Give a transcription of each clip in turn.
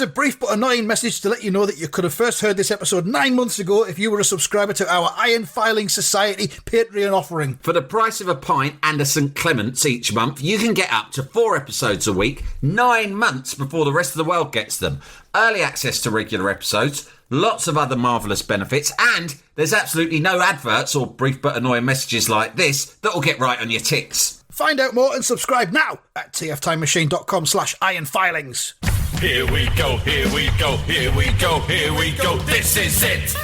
Here's a brief but annoying message to let you know that you could have first heard this episode 9 months ago if you were a subscriber to our Iron Filing Society Patreon offering. For the price of a pint and a St Clement's each month, you can get up to 4 episodes a week, 9 months before the rest of the world gets them. Early access to regular episodes, lots of other marvellous benefits, and there's absolutely no adverts or brief but annoying messages like this that will get right on your ticks. Find out more and subscribe now at tftimemachine.com/ironfilings. Here we go, here we go, here we go, here we go, this is it!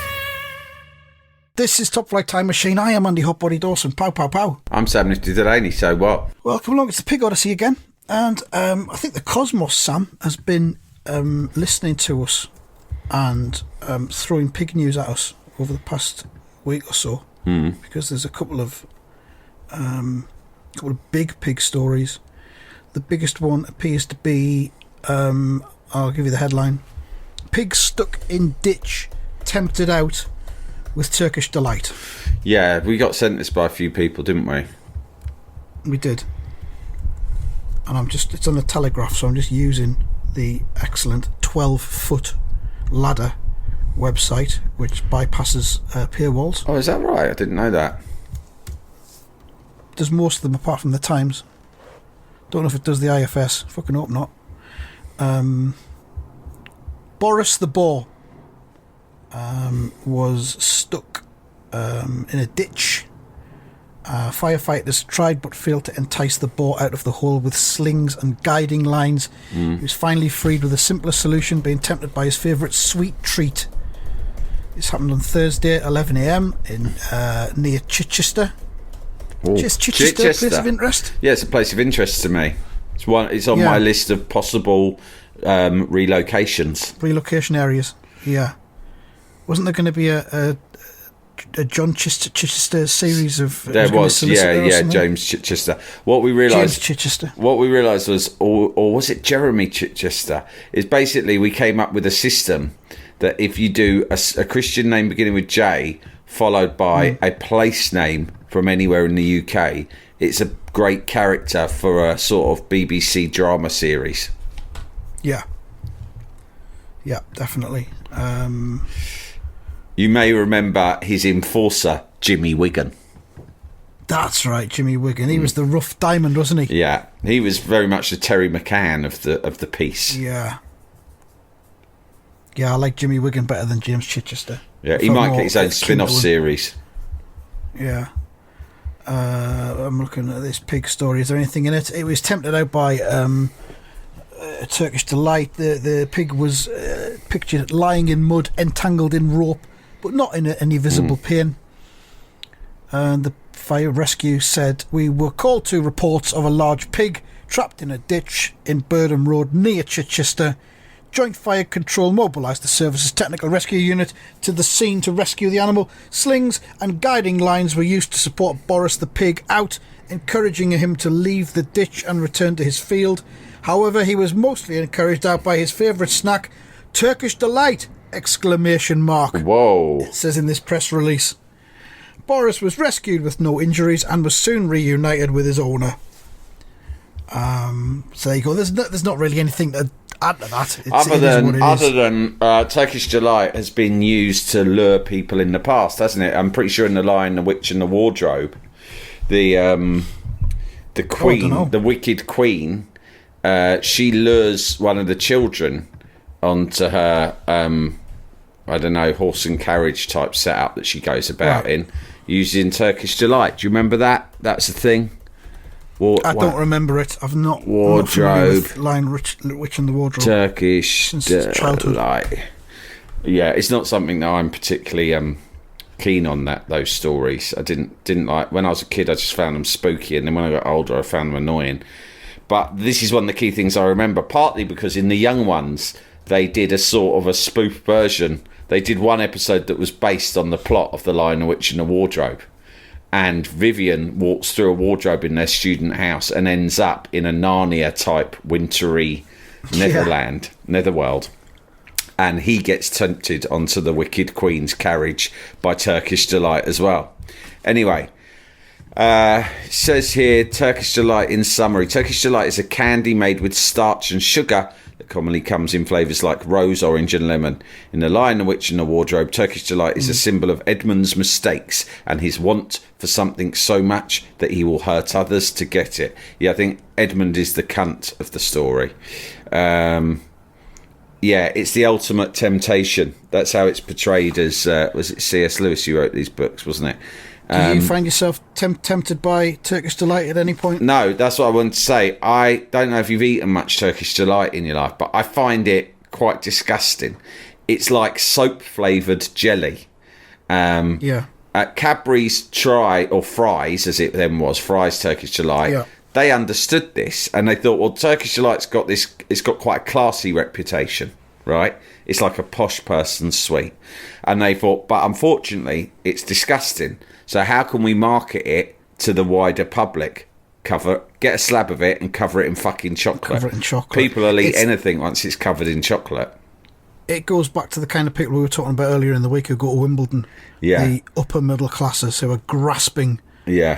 This is Top Flight Time Machine. I am Andy Hotbody Dawson. Pow, pow, pow. I'm Sam Nifty Delaney, so what? Welcome along, it's the Pig Odyssey again. And I think the Cosmos, Sam, has been listening to us and throwing pig news at us over the past week or so. Because there's a couple of big pig stories. The biggest one appears to be... I'll give you the headline. Pig stuck in ditch, tempted out with Turkish delight. Yeah, we got sent this by a few people, didn't we? We did. And it's on the Telegraph, so I'm just using the excellent 12-foot ladder website, which bypasses paywalls. Oh, is that right? I didn't know that. Does most of them apart from the Times. Don't know if it does the IFS. Fucking hope not. Boris the Boar was stuck in a ditch. Firefighters tried but failed to entice the boar out of the hole with slings and guiding lines. He was finally freed with a simpler solution, being tempted by his favourite sweet treat. This happened on Thursday at 11 a.m. in near Chichester. Chichester, place of interest? Yeah, it's a place of interest to me. It's on my list of possible relocations. Relocation areas, yeah. Wasn't there going to be a John Chichester series of... There was, James Chichester. What we realised was, or was it Jeremy Chichester, is basically we came up with a system that if you do a Christian name beginning with J followed by a place name from anywhere in the UK, it's a great character for a sort of BBC drama series. Yeah, definitely. You may remember his enforcer, Jimmy Wigan. That's right, Jimmy Wigan. He was the rough diamond, wasn't he? Yeah, he was very much the Terry McCann of the piece. Yeah, I like Jimmy Wigan better than James Chichester. Yeah, he might get his own spin-off series. Yeah. I'm looking at this pig story. Is there anything in it? It was tempted out by Turkish delight. The pig was pictured lying in mud, entangled in rope, but not in any visible pain. And the fire rescue said, "We were called to reports of a large pig trapped in a ditch in Burnham Road near Chichester. Joint Fire Control mobilised the service's technical rescue unit to the scene to rescue the animal. Slings and guiding lines were used to support Boris the pig out, encouraging him to leave the ditch and return to his field. However, he was mostly encouraged out by his favourite snack, Turkish delight! ! Whoa. It says in this press release. Boris was rescued with no injuries and was soon reunited with his owner. So there you go. There's not really anything to add to that. Other than Turkish delight has been used to lure people in the past, hasn't it? I'm pretty sure in The Lion, the Witch and the Wardrobe, the queen, the wicked queen, she lures one of the children onto her horse and carriage type setup that she goes about in, using Turkish delight. Do you remember that? That's the thing. I don't remember it. I've not Wardrobe, Lion, Witch and the Wardrobe, Turkish since childhood. Yeah, it's not something that I'm particularly keen on. Those stories, I didn't like when I was a kid. I just found them spooky, and then when I got older, I found them annoying. But this is one of the key things I remember, partly because in the young ones they did a sort of a spoof version. They did one episode that was based on the plot of The Lion, the Witch and the Wardrobe. And Vivian walks through a wardrobe in their student house and ends up in a Narnia-type wintry netherworld. And he gets tempted onto the Wicked Queen's carriage by Turkish delight as well. Anyway, it says here, Turkish delight in summary. Turkish delight is a candy made with starch and sugar that that commonly comes in flavours like rose, orange and lemon. In The Lion, the Witch and the Wardrobe, Turkish Delight is a symbol of Edmund's mistakes and his want for something so much that he will hurt others to get it. Yeah, I think Edmund is the cunt of the story. Yeah, it's the ultimate temptation. That's how it's portrayed as, was it C.S. Lewis who wrote these books, wasn't it? Do you find yourself tempted by Turkish Delight at any point? No, that's what I wanted to say. I don't know if you've eaten much Turkish Delight in your life, but I find it quite disgusting. It's like soap-flavoured jelly. Cadbury's Fries, as it then was, Fries Turkish Delight, they understood this and they thought, well, Turkish Delight's got this, it's got quite a classy reputation, right? It's like a posh person's sweet. And they thought, but unfortunately, it's disgusting. So how can we market it to the wider public? Get a slab of it and cover it in fucking chocolate. Cover it in chocolate. People will eat anything once it's covered in chocolate. It goes back to the kind of people we were talking about earlier in the week who go to Wimbledon. Yeah. The upper middle classes who are grasping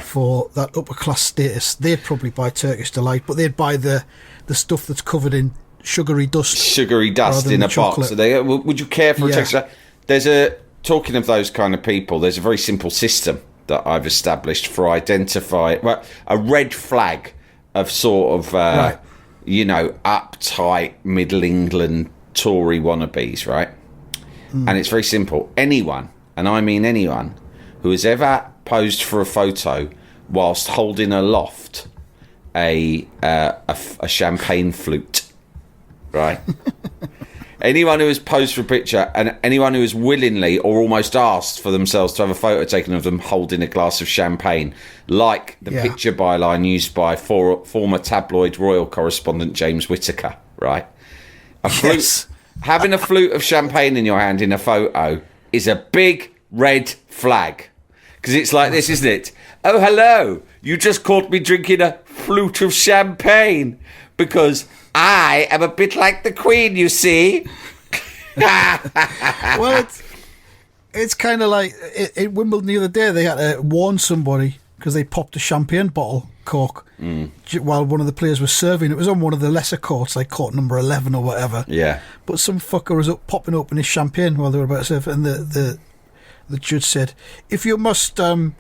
for that upper class status. They'd probably buy Turkish Delight, but they'd buy the stuff that's covered in sugary dust. Sugary dust in a box. So would you care for a Turkish Delight? Talking of those kind of people, there's a very simple system that I've established for identifying a red flag of sort of, uptight Middle England Tory wannabes, right? And it's very simple. Anyone, and I mean anyone, who has ever posed for a photo whilst holding aloft a champagne flute, right? Anyone who has posed for a picture and anyone who has willingly or almost asked for themselves to have a photo taken of them holding a glass of champagne, like the picture byline used by former tabloid royal correspondent James Whittaker, right? Having a flute of champagne in your hand in a photo is a big red flag. Because it's like this, isn't it? Oh, hello. You just caught me drinking a flute of champagne because I am a bit like the Queen, you see. Well, it's kind of like at Wimbledon the other day, they had to warn somebody because they popped a champagne bottle cork while one of the players was serving. It was on one of the lesser courts, like court number 11 or whatever. Yeah. But some fucker was popping open his champagne while they were about to serve, and the judge said, if you must open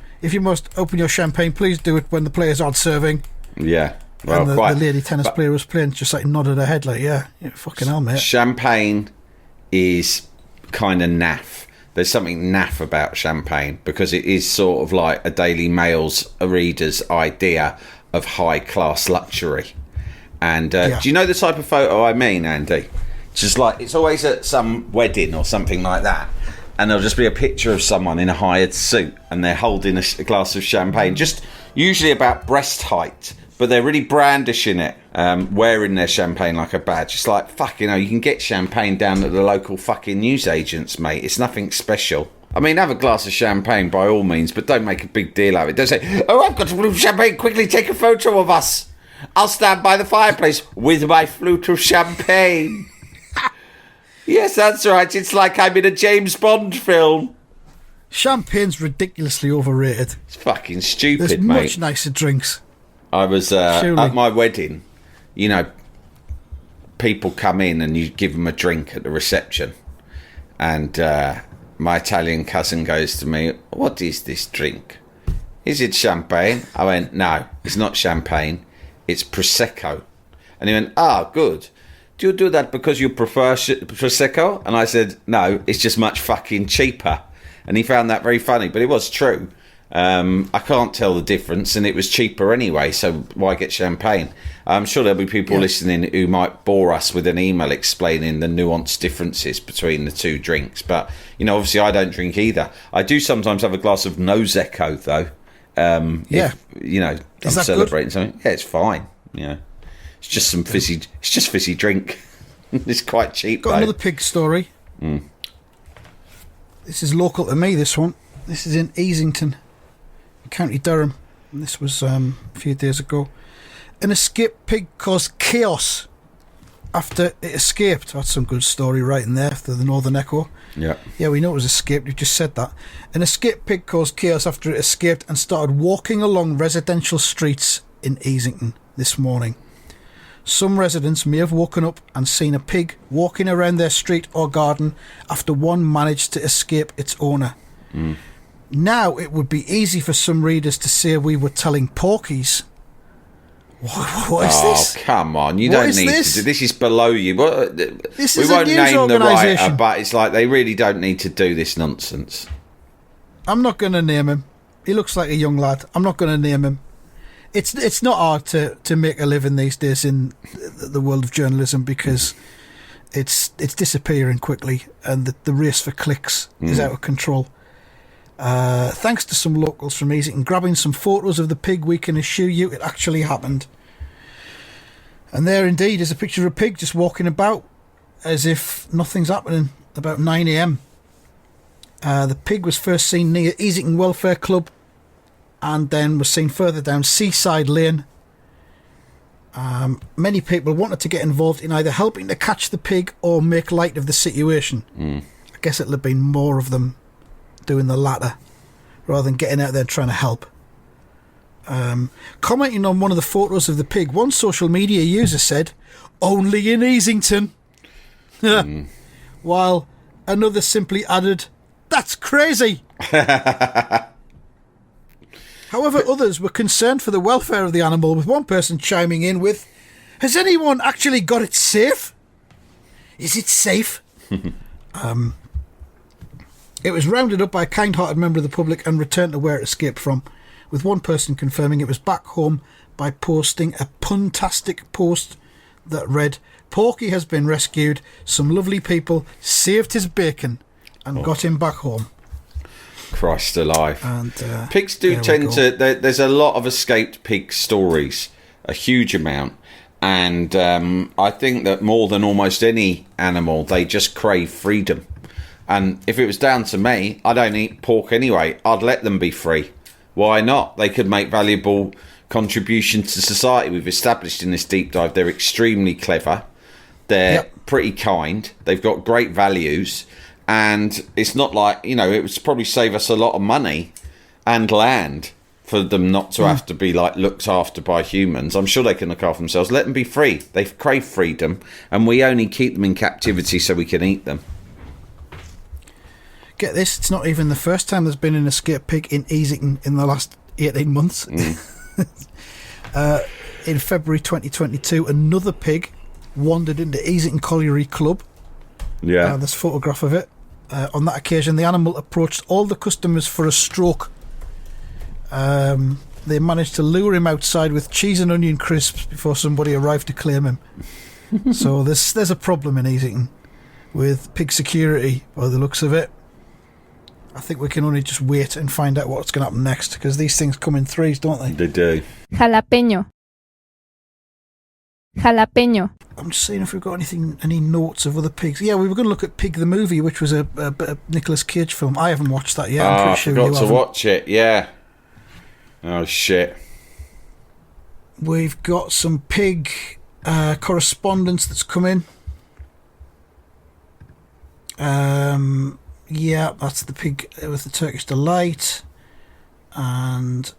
your champagne, please do it when the players aren't serving. Yeah. Well, and the lady tennis player was playing, just like nodded her head like, yeah, fucking hell, mate. Champagne is kind of naff. There's something naff about champagne because it is sort of like a Daily Mail's reader's idea of high-class luxury. And do you know the type of photo I mean, Andy? Just like, it's always at some wedding or something like that. And there'll just be a picture of someone in a hired suit and they're holding a glass of champagne, just usually about breast height, but they're really brandishing it, wearing their champagne like a badge. It's like, fucking hell, you can get champagne down at the local fucking newsagents, mate. It's nothing special. I mean, have a glass of champagne by all means, but don't make a big deal out of it. Don't say, oh, I've got a flute of champagne, quickly take a photo of us. I'll stand by the fireplace with my flute of champagne. Yes, that's right. It's like I'm in a James Bond film. Champagne's ridiculously overrated. It's fucking stupid, There's mate. There's much nicer drinks. I was at my wedding. You know, people come in and you give them a drink at the reception. And my Italian cousin goes to me, what is this drink? Is it champagne? I went, no, it's not champagne. It's Prosecco. And he went, good. Do you do that because you prefer Prosecco? And I said, no, it's just much fucking cheaper. And he found that very funny, but it was true. I can't tell the difference, and it was cheaper anyway, so why get champagne? I'm sure there'll be people listening who might bore us with an email explaining the nuanced differences between the two drinks. But, you know, obviously I don't drink either. I do sometimes have a glass of Prosecco, though. If, you know, I'm celebrating something. Yeah, it's fine, you know. It's just some fizzy. It's just fizzy drink. It's quite cheap. Got another pig story. This is local to me. This one. This is in Easington, County Durham. And this was a few days ago. An escaped pig caused chaos after it escaped. That's some good story right in there after the Northern Echo. Yeah. Yeah, we know it was escaped. You just said that. An escaped pig caused chaos after it escaped and started walking along residential streets in Easington this morning. Some residents may have woken up and seen a pig walking around their street or garden after one managed to escape its owner. Now it would be easy for some readers to say we were telling porkies. What is this? Oh, come on. You What don't is need this? to do this. Is below you. This We is a won't news name the organisation. writer, but it's like they really don't need to do this nonsense. I'm not going to name him. He looks like a young lad. I'm not going to name him. It's not hard to make a living these days in the world of journalism because it's disappearing quickly and the race for clicks is out of control. Thanks to some locals from Easington grabbing some photos of the pig, we can assure you it actually happened. And there indeed is a picture of a pig just walking about as if nothing's happening about 9 a.m. The pig was first seen near Easington Welfare Club and then was seen further down Seaside Lane. Many people wanted to get involved in either helping to catch the pig or make light of the situation. I guess it'll have been more of them doing the latter rather than getting out there and trying to help. Commenting on one of the photos of the pig, one social media user said, "Only in Easington," while another simply added, "That's crazy." However, others were concerned for the welfare of the animal, with one person chiming in with, "Has anyone actually got it safe? Is it safe?" It was rounded up by a kind-hearted member of the public and returned to where it escaped from, with one person confirming it was back home by posting a puntastic post that read, "Porky has been rescued. Some lovely people saved his bacon and got him back home." Christ alive. And pigs do tend to... There's a lot of escaped pig stories, a huge amount. And I think that more than almost any animal, they just crave freedom. And if it was down to me, I don't eat pork anyway. I'd let them be free. Why not? They could make valuable contributions to society. We've established in this deep dive they're extremely clever. They're pretty kind. They've got great values. And it's not like, it would probably save us a lot of money and land for them not to have to be like looked after by humans. I'm sure they can look after themselves. Let them be free. They crave freedom. And we only keep them in captivity so we can eat them. Get this, it's not even the first time there's been an escaped pig in Easington in the last 18 months. In February 2022, another pig wandered into Easington Colliery Club. Yeah. There's a photograph of it. On that occasion, the animal approached all the customers for a stroke. They managed to lure him outside with cheese and onion crisps before somebody arrived to claim him. So there's a problem in Easington with pig security by the looks of it. I think we can only just wait and find out what's going to happen next, because these things come in threes, don't they? They do. Jalapeño. Jalapeño. I'm just seeing if we've got any notes of other pigs. Yeah, we were going to look at Pig the movie, which was a Nicolas Cage film. I haven't watched that yet. I'm pretty sure you I forgot to haven't. watch it, yeah. Oh, shit. We've got some pig correspondence that's come in. Yeah, that's the pig with the Turkish delight. And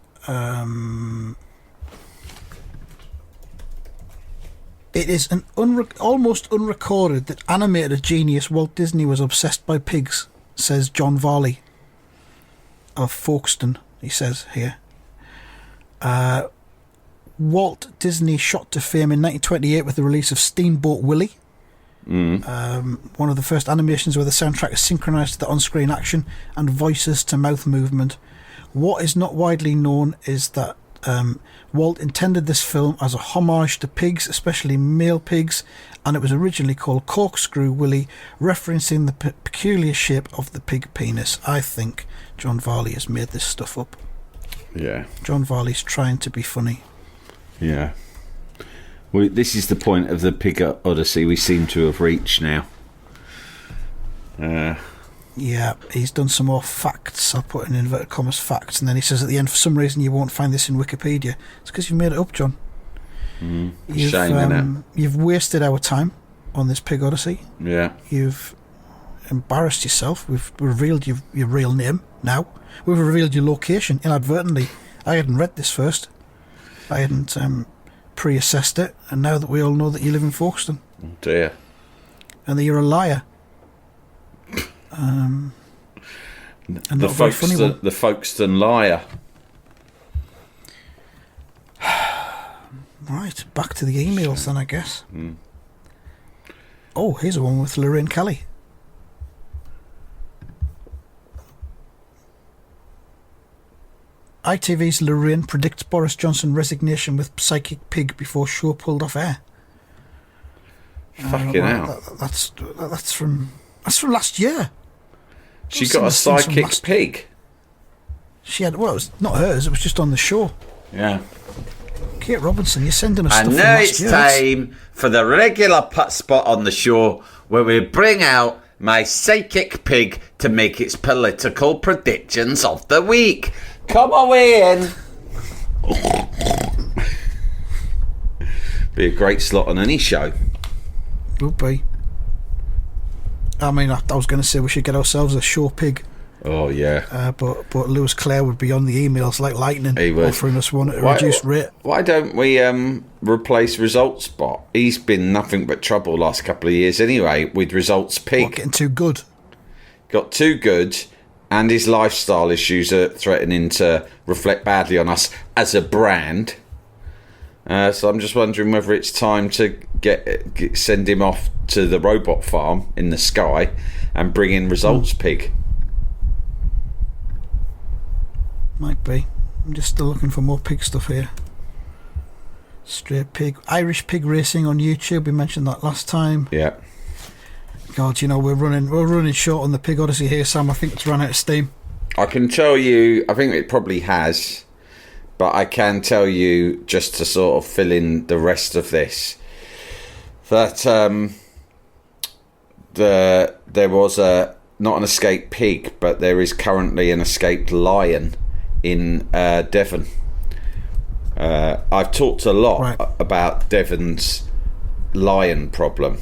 it is an almost unrecorded that animator genius Walt Disney was obsessed by pigs, says John Varley of Folkestone, he says here. Walt Disney shot to fame in 1928 with the release of Steamboat Willie. One of the first animations where the soundtrack is synchronized to the on-screen action and voices to mouth movement. What is not widely known is that Walt intended this film as a homage to pigs, especially male pigs, and it was originally called Corkscrew Willie, referencing the peculiar shape of the pig penis. I think John Varley has made this stuff up. Yeah. John Varley's trying to be funny. Yeah. Well, this is the point of the Pig Odyssey we seem to have reached now. Yeah, he's done some more facts. I'll put in inverted commas facts, and then he says at the end, for some reason you won't find this in Wikipedia. It's because you've made it up, John. Shame, innit? You've wasted our time on this Pig Odyssey. Yeah. You've embarrassed yourself. We've revealed your real name now. We've revealed your location inadvertently. I hadn't read this first. I hadn't pre-assessed it, and now that we all know that you live in Folkestone. Oh dear. And that you're a liar. And The Folkestone liar. Right, back to the emails then, I guess. Oh, here's a one with Lorraine Kelly. ITV's Lorraine predicts Boris Johnson resignation with psychic pig before show pulled off air. Fucking hell. That's from last year. She got a psychic pig. She had, well, it was not hers, it was just on the show. Yeah. Kate Robinson, you're sending us stuff And from now last it's year. time for the regular put spot on the show where we bring out my psychic pig to make its political predictions of the week. Come away in. Be a great slot on any show. Would be. I mean, I was going to say we should get ourselves a show pig. Oh yeah. But Lewis Clare would be on the emails like lightning, He would. offering us one at a reduced rate. Why don't we replace Results Bot? He's been nothing but trouble last couple of years anyway with Results Pig. What, getting too good? Got too good, and his lifestyle issues are threatening to reflect badly on us as a brand. So I'm just wondering whether it's time to send him off to the robot farm in the sky and bring in Results Pig. Might be. I'm just still looking for more pig stuff here. Straight pig. Irish pig racing on YouTube. We mentioned that last time. Yeah. God, you know, we're running short on the Pig Odyssey here, Sam. I think it's run out of steam. I can tell you, I think it probably has, but I can tell you, just to sort of fill in the rest of this, that there was not an escaped pig, but there is currently an escaped lion in Devon. I've talked a lot about Devon's lion problem.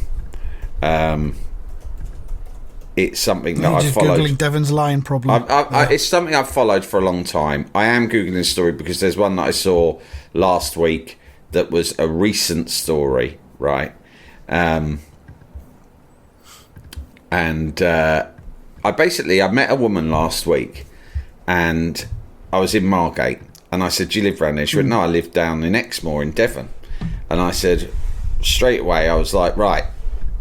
It's something that I've followed. Googling Devon's lion problem. It's something I've followed for a long time. I am Googling the story because there's one that I saw last week that was a recent story, right? I met a woman last week, and I was in Margate, and I said, "Do you live around there?" She went, "No, I live down in Exmoor in Devon." And I said, straight away, I was like, "Right,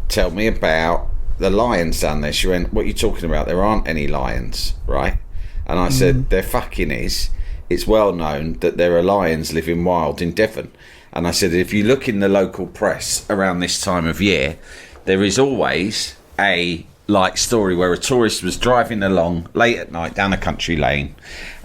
tell me about the lions down there." She went, "What are you talking about? There aren't any lions, right?" And I said, "There fucking is. It's well known that there are lions living wild in Devon." And I said, if you look in the local press around this time of year, there is always a story where a tourist was driving along late at night down a country lane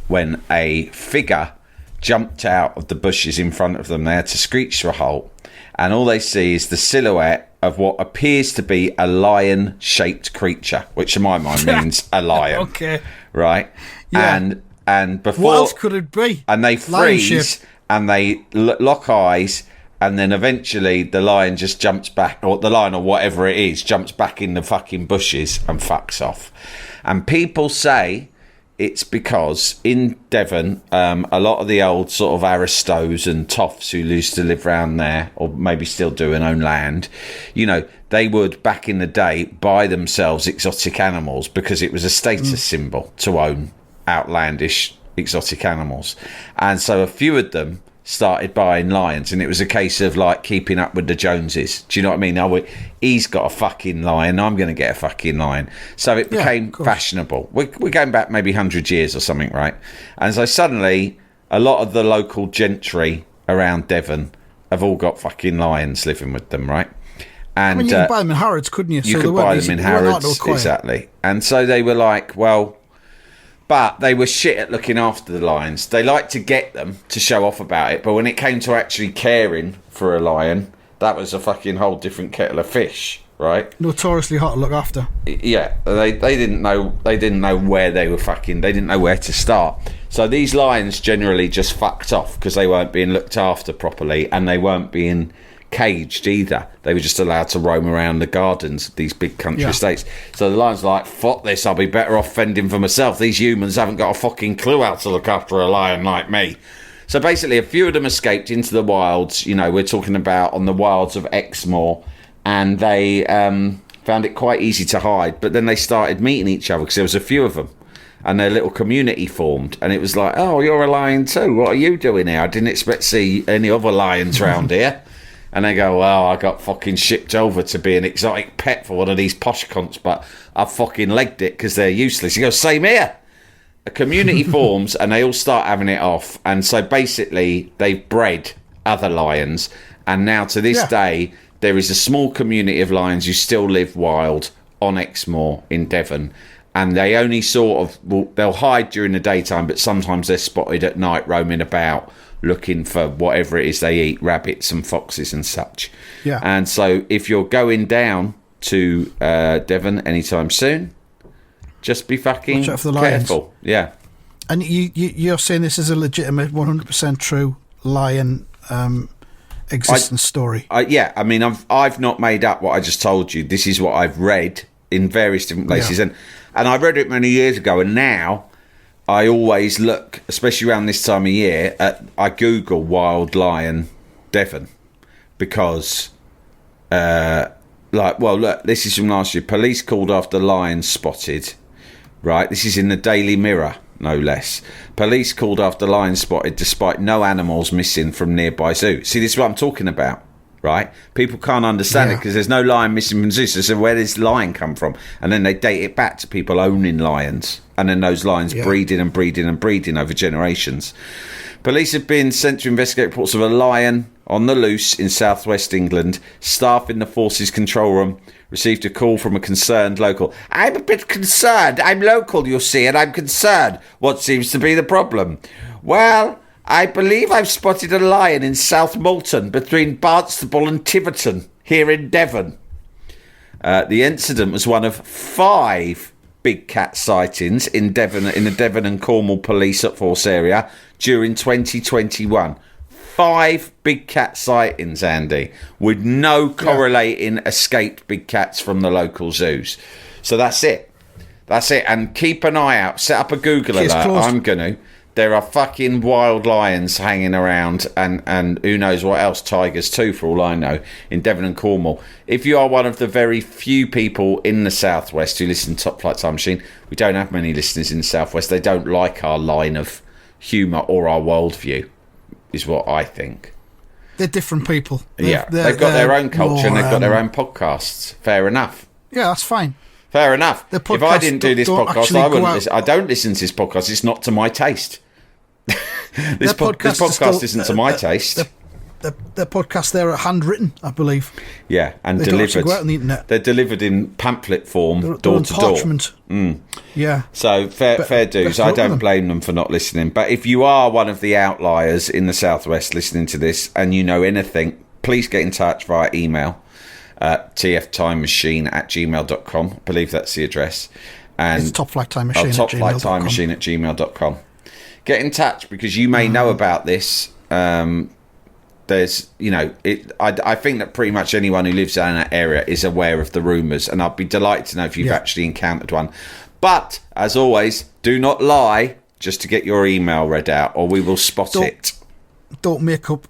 when a figure jumped out of the bushes in front of them. They had to screech to a halt, and all they see is the silhouette of what appears to be a lion-shaped creature, which in my mind means a lion. Okay. Right? Yeah. And before... What else could it be? And they freeze, and they lock eyes, and then eventually the lion just jumps back, or the lion or whatever it is, jumps back in the fucking bushes and fucks off. And people say it's because in Devon, a lot of the old sort of aristos and toffs who used to live around there, or maybe still do and own land, you know, they would back in the day buy themselves exotic animals because it was a status symbol to own outlandish exotic animals. And so a few of them started buying lions, and it was a case of like keeping up with the Joneses. Do you know what I mean? Oh, he's got a fucking lion, I'm going to get a fucking lion. So it became fashionable. We're going back maybe 100 years or something, right? And so suddenly a lot of the local gentry around Devon have all got fucking lions living with them, right? And I mean, you could buy them in Harrods, couldn't you? You could buy them in Harrods, exactly. And so they were like, well, but they were shit at looking after the lions. They liked to get them to show off about it, but when it came to actually caring for a lion, that was a fucking whole different kettle of fish, right? Notoriously hard to look after. Yeah, they didn't know where they were fucking. They didn't know where to start. So these lions generally just fucked off because they weren't being looked after properly, and they weren't being caged either. They were just allowed to roam around the gardens of these big country estates. So the lions were like, fuck this, I'll be better off fending for myself. These humans haven't got a fucking clue how to look after a lion like me. So basically, a few of them escaped into the wilds. You know, we're talking about on the wilds of Exmoor, and they found it quite easy to hide. But then they started meeting each other because there was a few of them, and their little community formed. And it was like, oh, you're a lion too. What are you doing here? I didn't expect to see any other lions round here. And they go, well, I got fucking shipped over to be an exotic pet for one of these posh cunts, but I fucking legged it because they're useless. He goes, same here. A community forms and they all start having it off. And so basically they've bred other lions. And now to this day, there is a small community of lions who still live wild on Exmoor in Devon. And they only sort of, well, they'll hide during the daytime, but sometimes they're spotted at night roaming about, looking for whatever it is they eat, rabbits and foxes and such. Yeah. And so if you're going down to Devon anytime soon, just be fucking watch out for the lions. careful. Yeah. And you're saying this is a legitimate, 100% true lion existence story? Yeah, I mean, I've not made up what I just told you. This is what I've read in various different places. Yeah. And I read it many years ago, and now I always look, especially around this time of year, I Google wild lion Devon because, look, this is from last year. Police called after lions spotted, right? This is in the Daily Mirror, no less. Police called after lions spotted despite no animals missing from nearby zoo. See, this is what I'm talking about, right? People can't understand it because there's no lion missing from zoo. So where does lion come from? And then they date it back to people owning lions. And then those lions breeding and breeding and breeding over generations. Police have been sent to investigate reports of a lion on the loose in southwest England. Staff in the forces control room received a call from a concerned local. I'm a bit concerned. I'm local, you see, and I'm concerned. What seems to be the problem? Well, I believe I've spotted a lion in South Molton between Barnstaple and Tiverton here in Devon. The incident was one of 5 big cat sightings in Devon, in the Devon and Cornwall Police Force area during 2021. 5 big cat sightings, Andy, with no correlating escaped big cats from the local zoos. So that's it. That's it. And keep an eye out. Set up a Google alert. I'm going to. There are fucking wild lions hanging around and who knows what else, tigers too, for all I know, in Devon and Cornwall. If you are one of the very few people in the Southwest who listen to Top Flight Time Machine, we don't have many listeners in the Southwest. They don't like our line of humour or our worldview, is what I think. They're different people. They've got their own culture and they've got their own podcasts. Fair enough. Yeah, that's fine. Fair enough. If I didn't do this podcast, I wouldn't listen. I don't listen to this podcast. It's not to my taste. This podcast isn't to my taste. The podcasts there are handwritten, I believe. Yeah, and they delivered. Don't go out on the internet. They're delivered in pamphlet form, They're door on to parchment. door. Yeah. So fair dues. I don't blame them for not listening. But if you are one of the outliers in the Southwest listening to this and you know anything, please get in touch via email. tftimemachine@gmail.com. I believe that's the address. And it's Top Flight Time Machine. topflighttimemachine@gmail.com. Get in touch because you may know about this. There's, I think that pretty much anyone who lives in that area is aware of the rumours, and I'd be delighted to know if you've actually encountered one. But as always, do not lie just to get your email read out, or we will spot it. Don't make up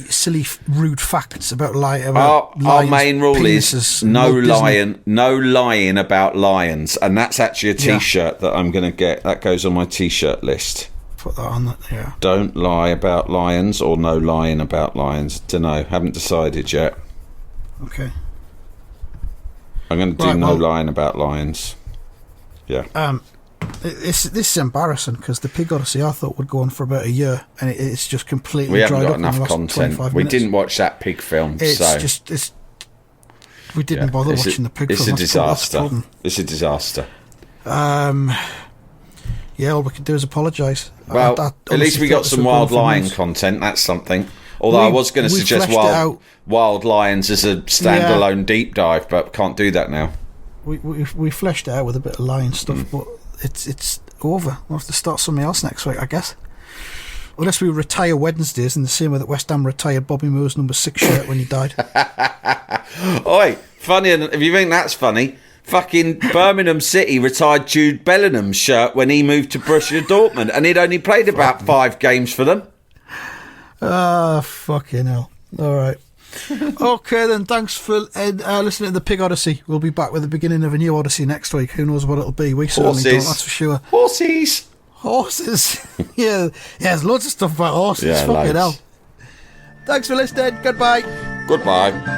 silly, rude facts about our main rule penises, is no lying about lions, and that's actually a T-shirt that I'm going to get. That goes on my T-shirt list. Put that on that. Yeah. Don't lie about lions, or no lying about lions. Don't know. Haven't decided yet. Okay. I'm going to do lying about lions. Yeah. This is embarrassing because the Pig Odyssey I thought would go on for about a year, and it's just completely we haven't dried got up enough in the last content. 25 We minutes. didn't watch that pig film. We didn't bother watching the pig film. It's a disaster. It's a disaster. Yeah, all we can do is apologise. Well, at least we got some wild lion content. That's something. Although I was going to suggest wild lions as a standalone deep dive, but can't do that now. We fleshed it out with a bit of lion stuff, but it's over. We'll have to start something else next week, I guess. Unless we retire Wednesdays in the same way that West Ham retired Bobby Moore's number 6 shirt when he died. Oi, funny, if you think that's funny, fucking Birmingham City retired Jude Bellingham's shirt when he moved to Borussia Dortmund, and he'd only played about 5 games for them. Ah, fucking hell. All right. Okay, then. Thanks for listening to the Pig Odyssey. We'll be back with the beginning of a new Odyssey next week. Who knows what it'll be? We certainly don't, that's for sure. Horses. Yeah, there's loads of stuff about horses. Yeah, fucking loads. hell. Thanks for listening. Goodbye. Goodbye.